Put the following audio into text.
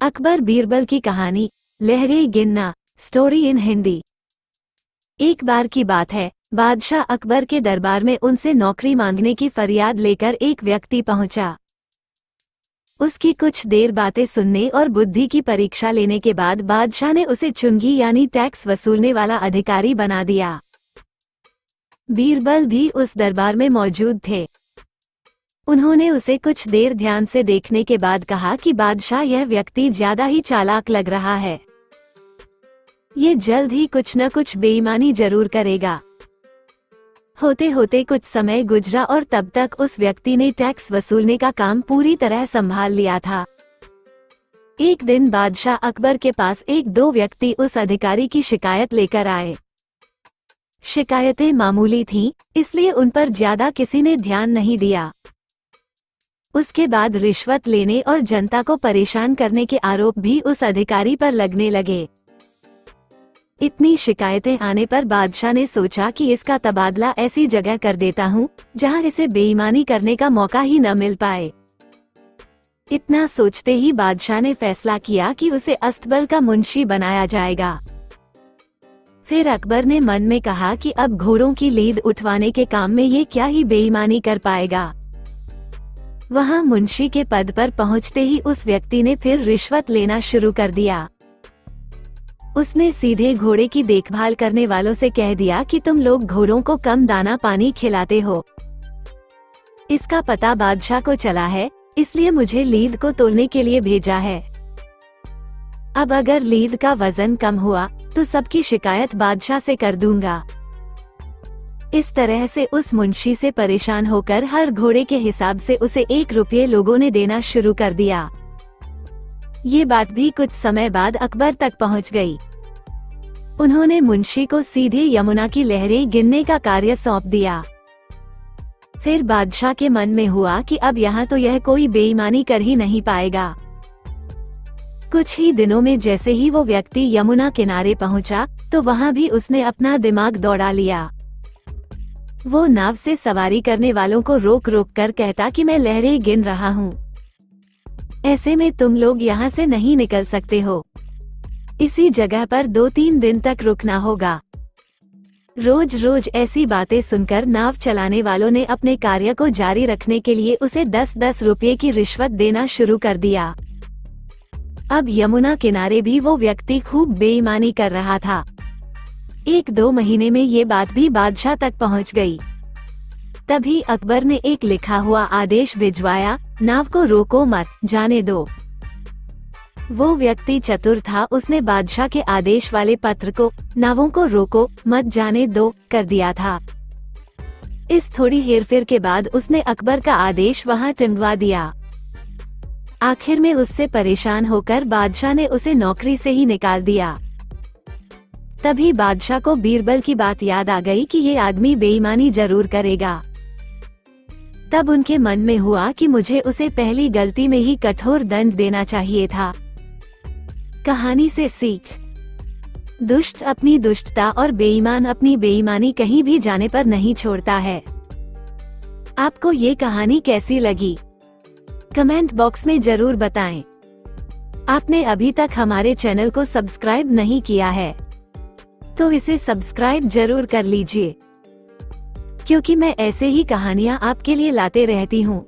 अकबर बीरबल की कहानी लहरें गिनना। Story in Hindi. एक बार की बात है, बादशाह अकबर के दरबार में उनसे नौकरी मांगने की फरियाद लेकर एक व्यक्ति पहुंचा। उसकी कुछ देर बातें सुनने और बुद्धि की परीक्षा लेने के बाद बादशाह ने उसे चुंगी यानी टैक्स वसूलने वाला अधिकारी बना दिया। बीरबल भी उस दरबार में मौजूद थे। उन्होंने उसे कुछ देर ध्यान से देखने के बाद कहा कि बादशाह, यह व्यक्ति ज्यादा ही चालाक लग रहा है। ये जल्द ही कुछ न कुछ बेईमानी जरूर करेगा। होते होते कुछ समय गुजरा और तब तक उस व्यक्ति ने टैक्स वसूलने का काम पूरी तरह संभाल लिया था। एक दिन बादशाह अकबर के पास एक दो व्यक्ति उस अधिकारी की शिकायत लेकर आए। शिकायतें मामूली थीं, इसलिए उन पर ज्यादा किसी ने ध्यान नहीं दिया। उसके बाद रिश्वत लेने और जनता को परेशान करने के आरोप भी उस अधिकारी पर लगने लगे। इतनी शिकायतें आने पर बादशाह ने सोचा कि इसका तबादला ऐसी जगह कर देता हूँ जहाँ इसे बेईमानी करने का मौका ही न मिल पाए। इतना सोचते ही बादशाह ने फैसला किया कि उसे अस्तबल का मुंशी बनाया जाएगा। फिर अकबर ने मन में कहा कि अब घोड़ों की लीद उठवाने के काम में ये क्या ही बेईमानी कर पाएगा। वहां मुंशी के पद पर पहुंचते ही उस व्यक्ति ने फिर रिश्वत लेना शुरू कर दिया। उसने सीधे घोड़े की देखभाल करने वालों से कह दिया कि तुम लोग घोड़ों को कम दाना पानी खिलाते हो। इसका पता बादशाह को चला है, इसलिए मुझे लीद को तोलने के लिए भेजा है। अब अगर लीद का वजन कम हुआ तो सबकी शिकायत बादशाह से कर दूंगा। इस तरह से उस मुंशी से परेशान होकर हर घोड़े के हिसाब से उसे 1 रुपये लोगों ने देना शुरू कर दिया। ये बात भी कुछ समय बाद अकबर तक पहुंच गई। उन्होंने मुंशी को सीधे यमुना की लहरें गिनने का कार्य सौंप दिया। फिर बादशाह के मन में हुआ कि अब यहाँ तो यह कोई बेईमानी कर ही नहीं पाएगा। कुछ ही दिनों में जैसे ही वो व्यक्ति यमुना किनारे पहुंचा तो वहाँ भी उसने अपना दिमाग दौड़ा लिया। वो नाव से सवारी करने वालों को रोक रोक कर कहता कि मैं लहरें गिन रहा हूँ, ऐसे में तुम लोग यहाँ से नहीं निकल सकते हो। इसी जगह पर 2-3 दिन तक रुकना होगा। रोज रोज ऐसी बातें सुनकर नाव चलाने वालों ने अपने कार्य को जारी रखने के लिए उसे 10-10 रुपये की रिश्वत देना शुरू कर दिया। अब यमुना किनारे भी वो व्यक्ति खूब बेईमानी कर रहा था। 1-2 महीने में ये बात भी बादशाह तक पहुंच गई। तभी अकबर ने एक लिखा हुआ आदेश भिजवाया, नाव को रोको मत, जाने दो। वो व्यक्ति चतुर था, उसने बादशाह के आदेश वाले पत्र को नावों को रोको मत जाने दो कर दिया था। इस थोड़ी हेरफेर के बाद उसने अकबर का आदेश वहां टंगवा दिया। आखिर में उससे परेशान होकर बादशाह ने उसे नौकरी से ही निकाल दिया। तभी बादशाह को बीरबल की बात याद आ गई कि ये आदमी बेईमानी जरूर करेगा। तब उनके मन में हुआ कि मुझे उसे पहली गलती में ही कठोर दंड देना चाहिए था। कहानी से सीख। दुष्ट अपनी दुष्टता और बेईमान अपनी बेईमानी कहीं भी जाने पर नहीं छोड़ता है। आपको ये कहानी कैसी लगी? कमेंट बॉक्स में जरूर बताएं। आपने अभी तक हमारे चैनल को सब्सक्राइब नहीं किया है तो इसे सब्सक्राइब जरूर कर लीजिए, क्योंकि मैं ऐसे ही कहानियाँ आपके लिए लाते रहती हूँ।